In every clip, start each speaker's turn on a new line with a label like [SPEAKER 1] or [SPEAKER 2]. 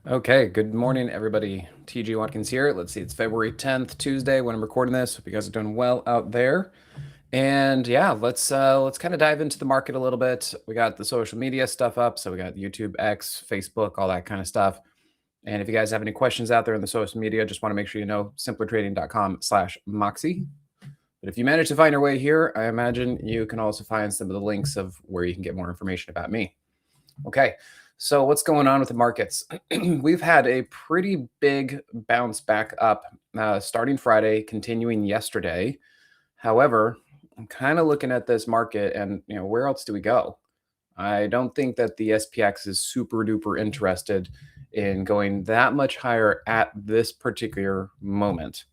[SPEAKER 1] Okay, good morning, everybody. TG Watkins here. Let's see, it's February 10th, Tuesday, when I'm recording this. Hope you guys are doing well out there. And yeah, let's kind of dive into the market a little bit. We got the social media stuff up, so we got YouTube, X, Facebook, all that kind of stuff. And if you guys have any questions out there in the social media, just want to make sure you know simplertrading.com/Moxie. But if you manage to find your way here, I imagine you can also find some of the links of where you can get more information about me. Okay, so what's going on with the markets? We've had a pretty big bounce back up starting Friday, continuing yesterday. However, I'm kind of looking at this market and, where else do we go? I don't think that the SPX is super duper interested in going that much higher at this particular moment.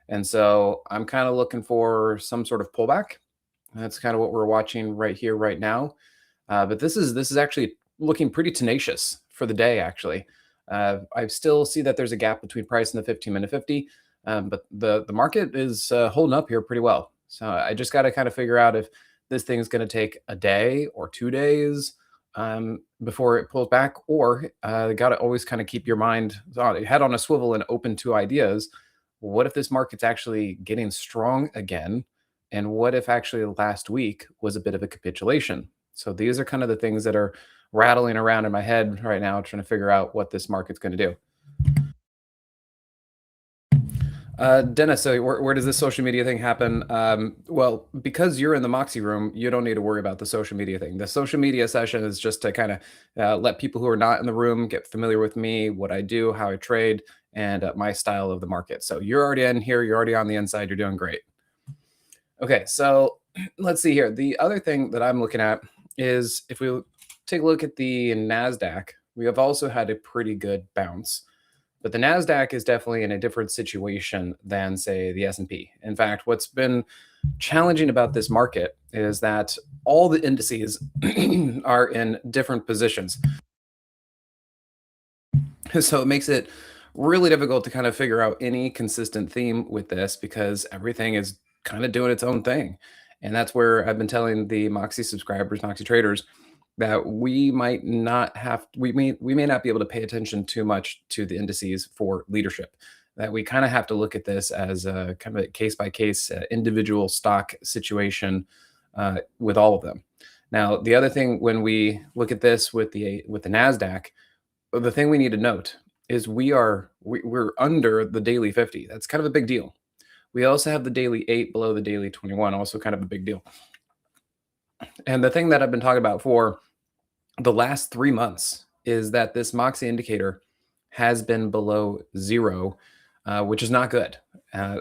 [SPEAKER 1] And so I'm kind of looking for some sort of pullback. That's kind of what we're watching right here, right now. But this is actually looking pretty tenacious for the day. Actually, I still see that there's a gap between price and the 15-minute 50, but the market is holding up here pretty well. So I just got to kind of figure out if this thing is going to take a day or 2 days before it pulls back, or got to always kind of keep your head on a swivel and open to ideas. What if this market's actually getting strong again? And what if actually last week was a bit of a capitulation? So these are kind of the things that are rattling around in my head right now, trying to figure out what this market's going to do. Dennis, so where does this social media thing happen? Well, because you're in the Moxie room, you don't need to worry about the social media thing. The social media session is just to kind of let people who are not in the room get familiar with me, what I do, how I trade, and my style of the market. So you're already in here, you're already on the inside, you're doing great. Okay, so let's see here. The other thing that I'm looking at is if we take a look at the NASDAQ, we have also had a pretty good bounce. But the NASDAQ is definitely in a different situation than, say, the S&P. In fact, what's been challenging about this market is that all the indices are in different positions. So it makes it really difficult to kind of figure out any consistent theme with this because everything is kind of doing its own thing. And that's where I've been telling the Moxie subscribers, Moxie traders, that we may not be able to pay attention too much to the indices for leadership. That we kind of have to look at this as a kind of a case by case individual stock situation with all of them. Now, the other thing when we look at this with the Nasdaq, the thing we need to note is we're under the daily 50. That's kind of a big deal. We also have the daily 8 below the daily 21, also kind of a big deal. And the thing that I've been talking about for the last 3 months is that this Moxie indicator has been below zero, which is not good.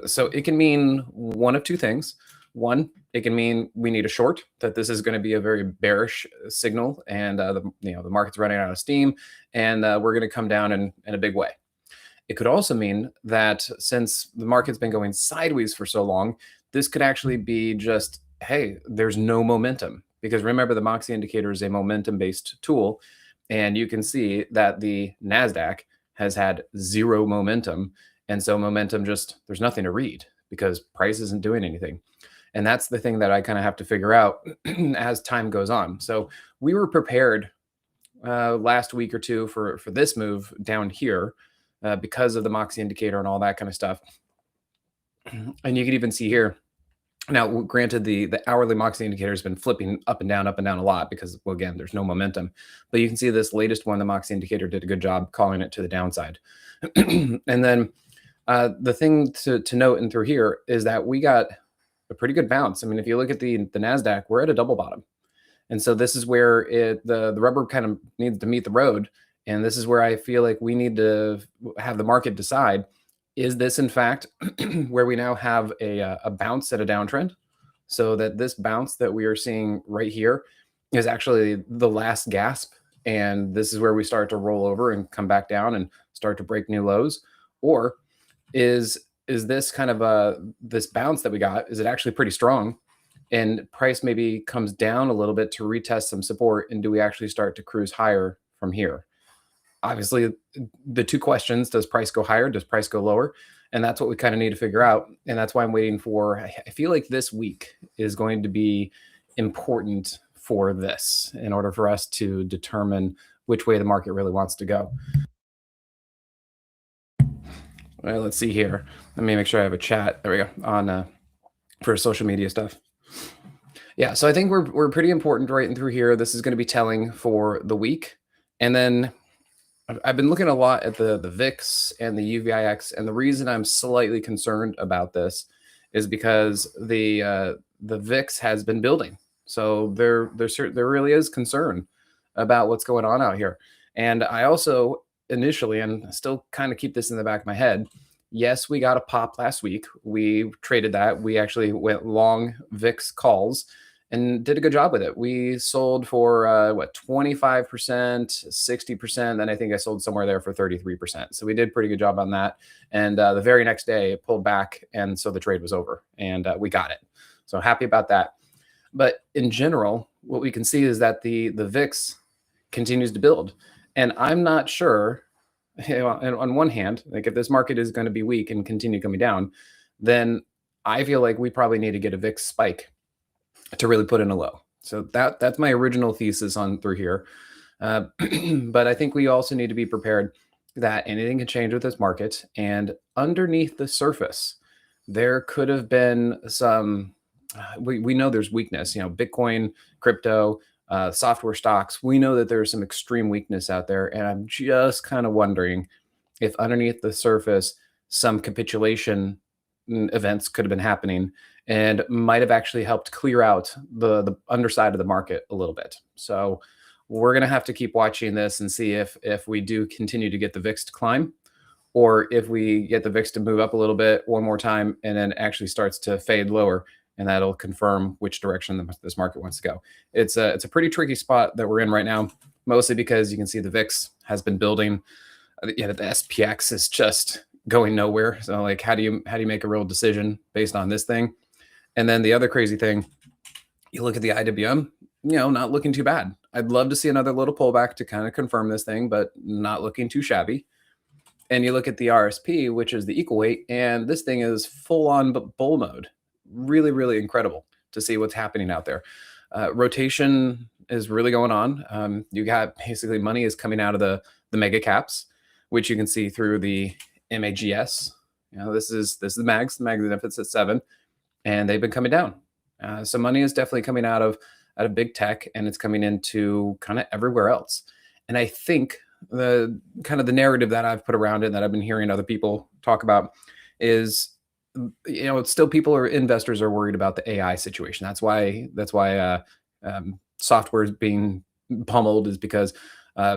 [SPEAKER 1] So it can mean one of two things. One, it can mean we need a short, that this is going to be a very bearish signal, and the market's running out of steam, and we're going to come down in a big way. It could also mean that since the market's been going sideways for so long, this could actually be just, hey, there's no momentum. Because remember, the Moxie indicator is a momentum based tool. And you can see that the NASDAQ has had zero momentum. And so momentum there's nothing to read because price isn't doing anything. And that's the thing that I kind of have to figure out as time goes on. So we were prepared last week or two for this move down here because of the Moxie indicator and all that kind of stuff. And you can even see here. Now, granted, the hourly Moxie indicator has been flipping up and down a lot because, well, again, there's no momentum. But you can see this latest one, the Moxie indicator did a good job calling it to the downside. And then the thing to note and through here is that we got a pretty good bounce. I mean, if you look at the NASDAQ, we're at a double bottom. And so this is where the rubber kind of needs to meet the road. And this is where I feel like we need to have the market decide, is this in fact where we now have a bounce at a downtrend? So that this bounce that we are seeing right here is actually the last gasp. And this is where we start to roll over and come back down and start to break new lows. Or is this kind of this bounce that we got, is it actually pretty strong? And price maybe comes down a little bit to retest some support, and do we actually start to cruise higher from here? Obviously, the two questions: does price go higher, does price go lower? And that's what we kind of need to figure out. And that's why I'm waiting for, I feel like this week is going to be important for this in order for us to determine which way the market really wants to go. Well, let's see here. Let me make sure I have a chat. There we go on for social media stuff. Yeah, so I think we're pretty important right in through here. This is going to be telling for the week, and then I've been looking a lot at the VIX and the UVIX, and the reason I'm slightly concerned about this is because the VIX has been building, so there really is concern about what's going on out here. And I also initially, and still kind of keep this in the back of my head. Yes, we got a pop last week. We traded that. We actually went long VIX calls and did a good job with it. We sold for what 25%, 60%. Then I think I sold somewhere there for 33%. So we did pretty good job on that. And the very next day, it pulled back, and so the trade was over, and we got it. So happy about that. But in general, what we can see is that the VIX continues to build, and I'm not sure. And on one hand, like if this market is going to be weak and continue coming down, then I feel like we probably need to get a VIX spike to really put in a low. So that's my original thesis on through here. Uh, but I think we also need to be prepared that anything can change with this market. And underneath the surface, there could have been some. We know there's weakness. Bitcoin, crypto, software stocks. We know that there's some extreme weakness out there, and I'm just kind of wondering if underneath the surface, some capitulation events could have been happening and might have actually helped clear out the underside of the market a little bit. So we're going to have to keep watching this and see if we do continue to get the VIX to climb, or if we get the VIX to move up a little bit one more time and then actually starts to fade lower, and that'll confirm which direction this market wants to go. It's a pretty tricky spot that we're in right now, mostly because you can see the VIX has been building. The SPX is just going nowhere. So like, how do you make a real decision based on this thing? And then the other crazy thing, you look at the IWM, not looking too bad. I'd love to see another little pullback to kind of confirm this thing, but not looking too shabby. And you look at the RSP, which is the equal weight, and this thing is full on bull mode. Really, really incredible to see what's happening out there. Rotation is really going on. You got basically money is coming out of the mega caps, which you can see through the MAGS. This is the mags. The Magnificent's at 7, and they've been coming down. So money is definitely coming out of big tech, and it's coming into kind of everywhere else. And I think the kind of the narrative that I've put around it, that I've been hearing other people talk about, is it's still investors are worried about the AI situation. That's why software is being pummeled, is because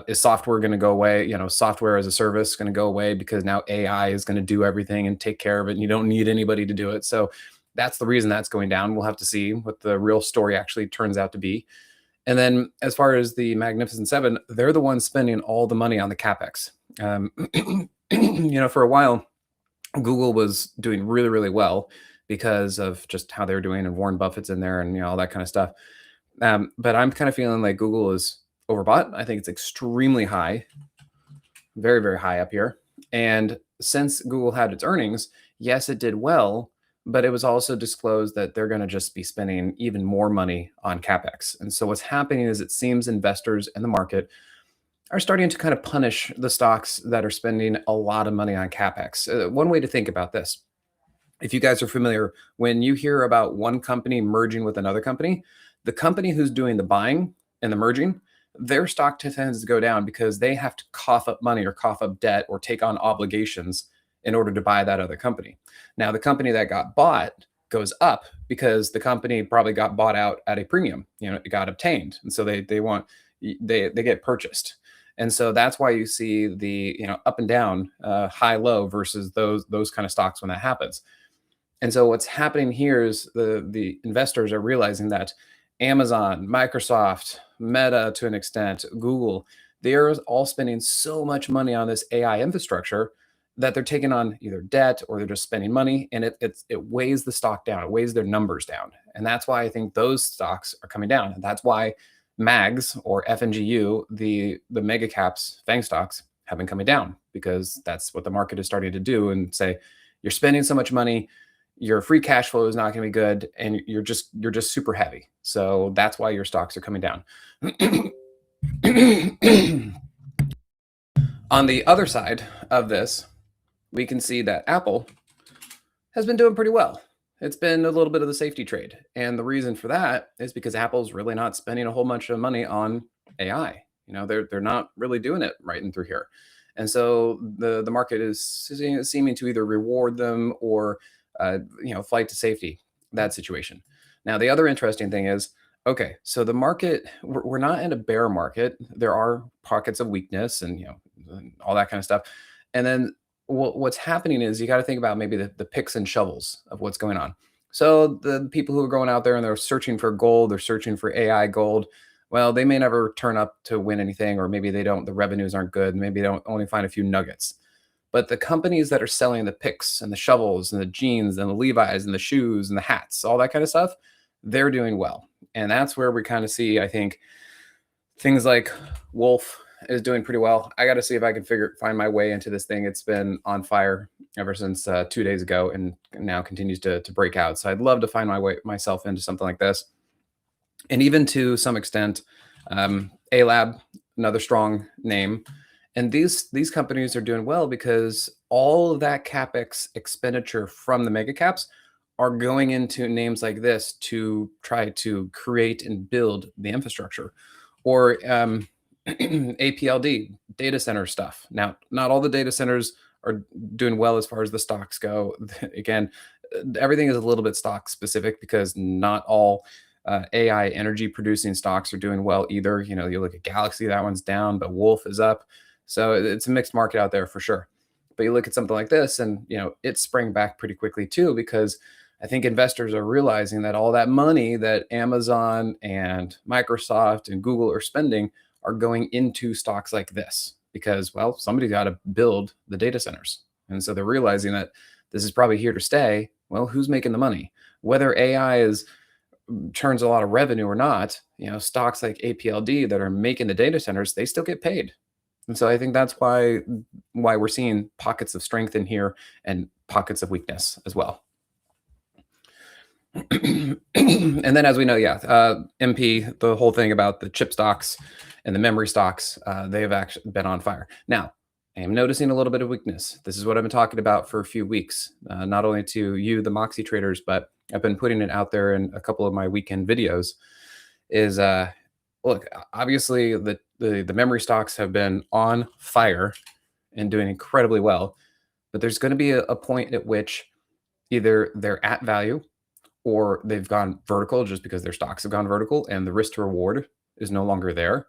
[SPEAKER 1] is software going to go away? Software as a service going to go away because now AI is going to do everything and take care of it, and you don't need anybody to do it. So that's the reason that's going down. We'll have to see what the real story actually turns out to be. And then as far as the Magnificent Seven, they're the ones spending all the money on the capex. For a while, Google was doing really, really well because of just how they're doing, and Warren Buffett's in there, and all that kind of stuff. But I'm kind of feeling like Google is overbought. I think it's extremely high, very, very high up here. And since Google had its earnings, yes, it did well, but it was also disclosed that they're going to just be spending even more money on capex. And so what's happening is it seems investors in the market are starting to kind of punish the stocks that are spending a lot of money on capex. One way to think about this, if you guys are familiar, when you hear about one company merging with another company, the company who's doing the buying and the merging, their stock tends to go down because they have to cough up money or cough up debt or take on obligations in order to buy that other company. Now, the company that got bought goes up because the company probably got bought out at a premium. It got obtained, and so they get purchased. And so that's why you see the up and down, high low versus those kind of stocks when that happens. And so what's happening here is the investors are realizing that Amazon, Microsoft, Meta to an extent, Google, they are all spending so much money on this AI infrastructure that they're taking on either debt or they're just spending money, and it weighs the stock down. It weighs their numbers down. And that's why I think those stocks are coming down. And that's why MAGs or FNGU, the mega caps, FANG stocks, have been coming down, because that's what the market is starting to do and say, you're spending so much money, your free cash flow is not going to be good, and you're just super heavy. So that's why your stocks are coming down. On the other side of this, we can see that Apple has been doing pretty well. It's been a little bit of the safety trade. And the reason for that is because Apple's really not spending a whole bunch of money on AI. They're not really doing it right and through here. And so the market is seeming to either reward them or flight to safety, that situation. Now, the other interesting thing is, okay, so the market, we're not in a bear market. There are pockets of weakness and and all that kind of stuff. And then what's happening is you got to think about maybe the picks and shovels of what's going on. So the people who are going out there and they're searching for gold, they're searching for AI gold. Well, they may never turn up to win anything, or maybe they don't. The revenues aren't good. Maybe they don't only find a few nuggets. But the companies that are selling the picks and the shovels and the jeans and the Levi's and the shoes and the hats, all that kind of stuff, they're doing well. And that's where we kind of see, I think, things like Wolf is doing pretty well. I got to see if I can find my way into this thing. It's been on fire ever since 2 days ago, and now continues to break out. So I'd love to find myself into something like this, and even to some extent, A-Lab, another strong name. And these companies are doing well because all of that capex expenditure from the mega caps are going into names like this to try to create and build the infrastructure, or APLD, data center stuff. Now, not all the data centers are doing well as far as the stocks go. Again, everything is a little bit stock specific because not all AI energy producing stocks are doing well either. You look at Galaxy, that one's down, but Wolf is up. So it's a mixed market out there for sure. But you look at something like this and, it sprang back pretty quickly too, because I think investors are realizing that all that money that Amazon and Microsoft and Google are spending are going into stocks like this because, well, somebody's got to build the data centers. And so they're realizing that this is probably here to stay. Well, who's making the money? Whether AI turns a lot of revenue or not, stocks like APLD that are making the data centers, they still get paid. And so I think that's why we're seeing pockets of strength in here and pockets of weakness as well. And then, as we know, MP, the whole thing about the chip stocks and the memory stocks, they have actually been on fire. Now, I am noticing a little bit of weakness. This is what I've been talking about for a few weeks, not only to you, the Moxie traders, but I've been putting it out there in a couple of my weekend videos. Is look, obviously the memory stocks have been on fire and doing incredibly well, but there's going to be a point at which either they're at value or they've gone vertical just because their stocks have gone vertical and the risk to reward is no longer there.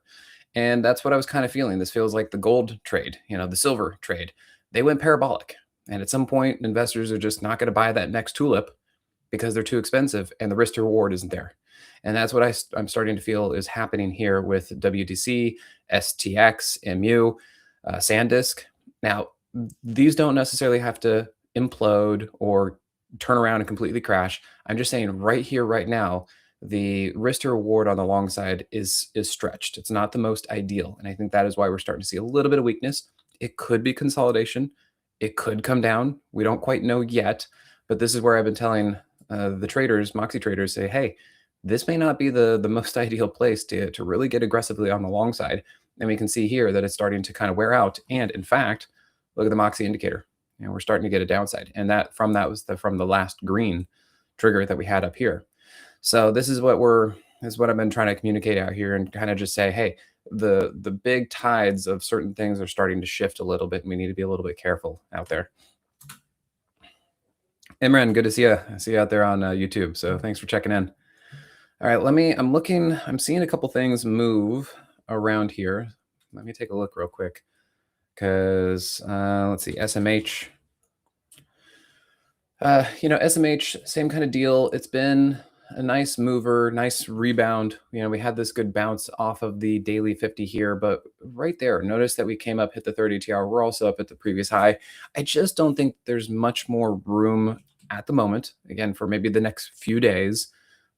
[SPEAKER 1] And that's what I was kind of feeling. This feels like the gold trade, the silver trade. They went parabolic. And at some point, investors are just not going to buy that next tulip because they're too expensive and the risk to reward isn't there. And that's what I'm starting to feel is happening here with WTC, STX, MU, SanDisk. Now, these don't necessarily have to implode or turn around and completely crash. I'm just saying right here, right now, the risk to reward on the long side is stretched. It's not the most ideal. And I think that is why we're starting to see a little bit of weakness. It could be consolidation. It could come down. We don't quite know yet. But this is where I've been telling the traders, Moxie traders, say, hey, this may not be the most ideal place to really get aggressively on the long side. And we can see here that it's starting to kind of wear out. And in fact, look at the Moxie indicator. We're starting to get a downside. And that was from the last green trigger that we had up here. So this is what I've been trying to communicate out here and kind of just say, hey, the big tides of certain things are starting to shift a little bit, and we need to be a little bit careful out there. Imran, good to see you. I see you out there on YouTube. So thanks for checking in. All right, I'm seeing a couple things move around here. Let me take a look real quick because let's see, SMH. SMH, same kind of deal. It's been a nice mover, nice rebound. We had this good bounce off of the daily 50 here, but right there, notice that we came up, hit the 30 TR. We're also up at the previous high. I just don't think there's much more room at the moment, again, for maybe the next few days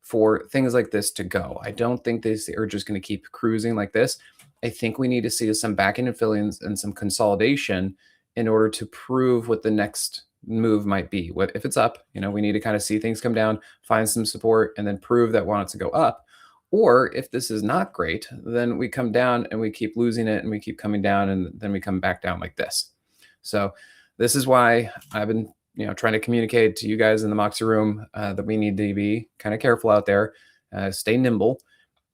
[SPEAKER 1] for things like this to go. I don't think they are just going to keep cruising like this. I think we need to see some back-end and fill-ins and some consolidation in order to prove what the next move might be. What if it's up? We need to kind of see things come down, find some support, and then prove that wants to go up. Or if this is not great, then we come down and we keep losing it and we keep coming down and then we come back down like this. So This is why I've been, trying to communicate to you guys in the Moxie room that we need to be kind of careful out there, stay nimble,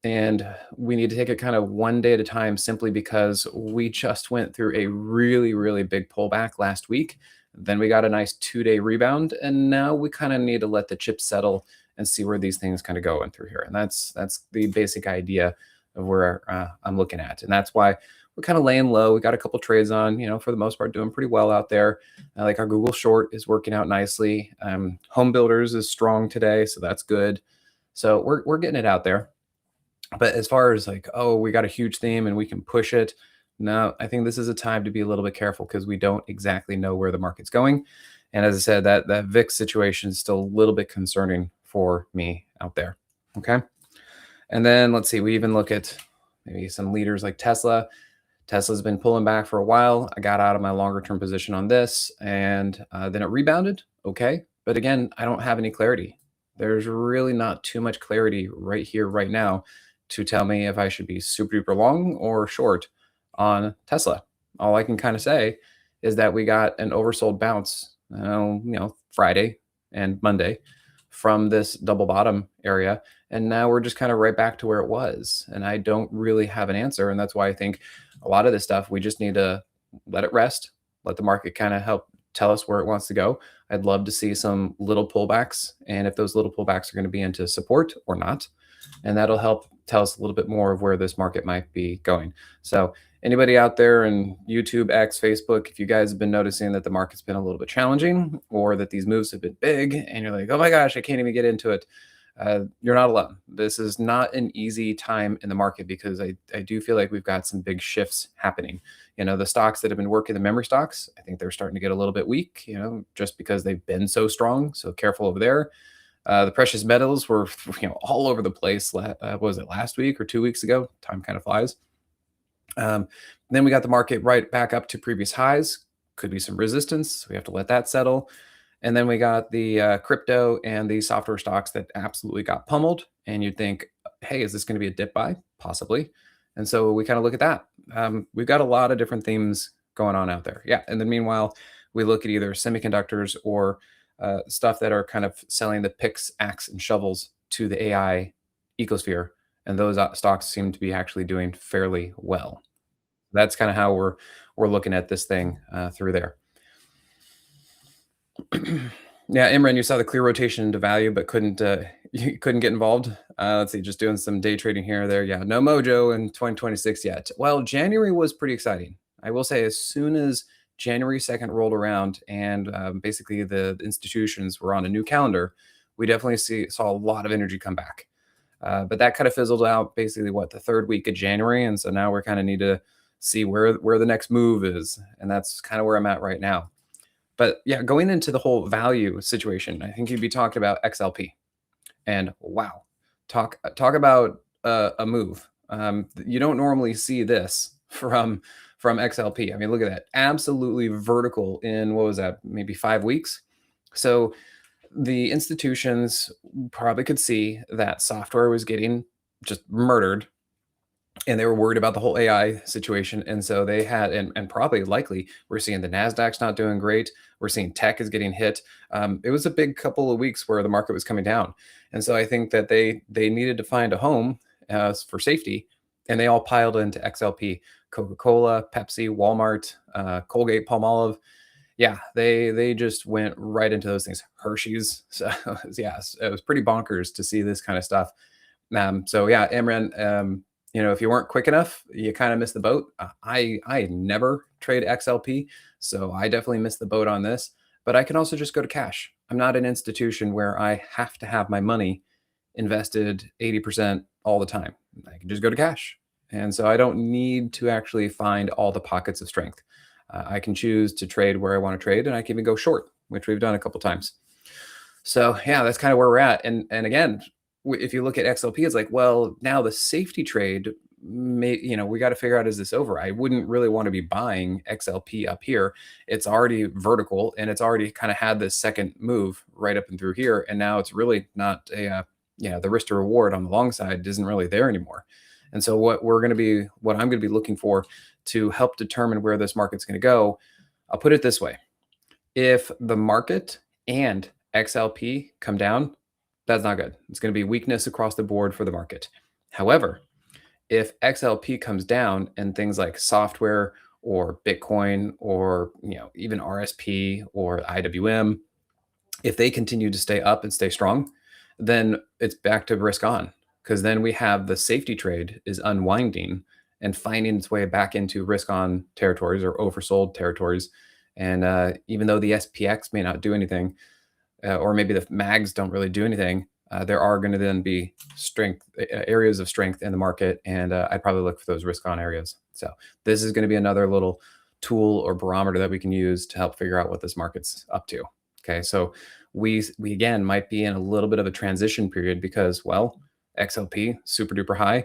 [SPEAKER 1] and we need to take it kind of one day at a time simply because we just went through a really, really big pullback last week. Then we got a nice 2 day rebound. And now we kind of need to let the chips settle and see where these things kind of go in through here. And that's the basic idea of where I'm looking at. And that's why we're kind of laying low. We got a couple trades on, for the most part, doing pretty well out there. Like our Google short is working out nicely. Home builders is strong today, so that's good. So we're getting it out there. But as far as like, oh, we got a huge theme and we can push it. No, I think this is a time to be a little bit careful because we don't exactly know where the market's going. And as I said, that VIX situation is still a little bit concerning for me out there. Okay. And then let's see, we even look at maybe some leaders like Tesla. Tesla's been pulling back for a while. I got out of my longer term position on this and then it rebounded. Okay. But again, I don't have any clarity. There's really not too much clarity right here, right now, to tell me if I should be super duper long or short on Tesla. All I can kind of say is that we got an oversold bounce, Friday and Monday from this double bottom area. And now we're just kind of right back to where it was. And I don't really have an answer. And that's why I think a lot of this stuff, we just need to let it rest, let the market kind of help tell us where it wants to go. I'd love to see some little pullbacks. And if those little pullbacks are going to be into support or not, and that'll help tell us a little bit more of where this market might be going. So anybody out there in YouTube, X, Facebook, if you guys have been noticing that the market's been a little bit challenging or that these moves have been big and you're like, oh my gosh, I can't even get into it. You're not alone. This is not an easy time in the market because I do feel like we've got some big shifts happening. The stocks that have been working, the memory stocks, I think they're starting to get a little bit weak, just because they've been so strong. So careful over there. The precious metals were, all over the place. What was it, last week or 2 weeks ago? Time kind of flies. Then we got the market right back up to previous highs. Could be some resistance. We have to let that settle. And then we got the crypto and the software stocks that absolutely got pummeled. And you'd think, hey, is this going to be a dip buy? Possibly. And so we kind of look at that. We've got a lot of different themes going on out there. Yeah. And then meanwhile, we look at either semiconductors or stuff that are kind of selling the picks, axe, and shovels to the AI ecosphere. And those stocks seem to be actually doing fairly well. That's kind of how we're looking at this thing through there. Yeah, Imran, you saw the clear rotation into value, but you couldn't get involved. Let's see, just doing some day trading here or there. Yeah, no mojo in 2026 yet. Well, January was pretty exciting. I will say, as soon as January 2nd rolled around and basically the institutions were on a new calendar, we definitely saw a lot of energy come back. But that kind of fizzled out basically the third week of January, and so now we're kind of need to see where the next move is, and that's kind of where I'm at right now. But yeah, going into the whole value situation, I think you'd be talking about XLP, and wow, talk about a move. You don't normally see this from XLP. I mean, look at that, absolutely vertical in, what was that, maybe 5 weeks. So the institutions probably could see that software was getting just murdered and they were worried about the whole AI situation. And so they had, and probably likely, we're seeing the NASDAQ's not doing great. We're seeing tech is getting hit. It was a big couple of weeks where the market was coming down. And so I think that they needed to find a home for safety, and they all piled into XLP. Coca-Cola, Pepsi, Walmart, Colgate, Palmolive. Yeah, they just went right into those things. Hershey's. So yeah, it was pretty bonkers to see this kind of stuff. So yeah, Imran, if you weren't quick enough, you kind of missed the boat. I never trade XLP, so I definitely missed the boat on this. But I can also just go to cash. I'm not an institution where I have to have my money invested 80% all the time. I can just go to cash. And so I don't need to actually find all the pockets of strength. I can choose to trade where I want to trade, and I can even go short, which we've done a couple times. So yeah, that's kind of where we're at. And again, if you look at XLP, it's like, well, now the safety trade, we got to figure out, is this over? I wouldn't really want to be buying XLP up here. It's already vertical, and it's already kind of had this second move right up and through here. And now it's really not the risk to reward on the long side isn't really there anymore. And so what I'm going to be looking for to help determine where this market's going to go, I'll put it this way. If the market and XLP come down, that's not good. It's going to be weakness across the board for the market. However, if XLP comes down and things like software or Bitcoin or even RSP or IWM, if they continue to stay up and stay strong, then it's back to risk on, because then we have the safety trade is unwinding and finding its way back into risk on territories or oversold territories. And even though the SPX may not do anything, or maybe the mags don't really do anything, there are going to then be strength areas of strength in the market, and I'd probably look for those risk on areas. So this is going to be another little tool or barometer that we can use to help figure out what this market's up to. Okay, so we again might be in a little bit of a transition period because, well, XLP super duper high,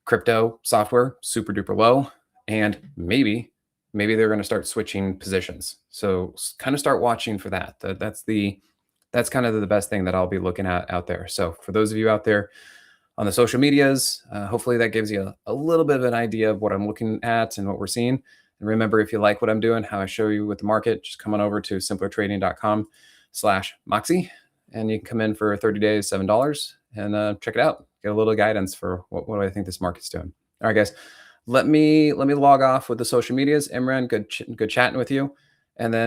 [SPEAKER 1] crypto software super duper low, and maybe they're going to start switching positions. So kind of start watching for that. That's kind of the best thing that I'll be looking at out there. So for those of you out there on the social medias, hopefully that gives you a little bit of an idea of what I'm looking at and what we're seeing. And remember, if you like what I'm doing, how I show you with the market, just come on over to simplertrading.com/Moxie, and you can come in for 30 days, $7, and check it out. Get a little guidance for what do I think this market's doing. All right, guys, let me log off with the social medias. Imran, good chatting with you, and then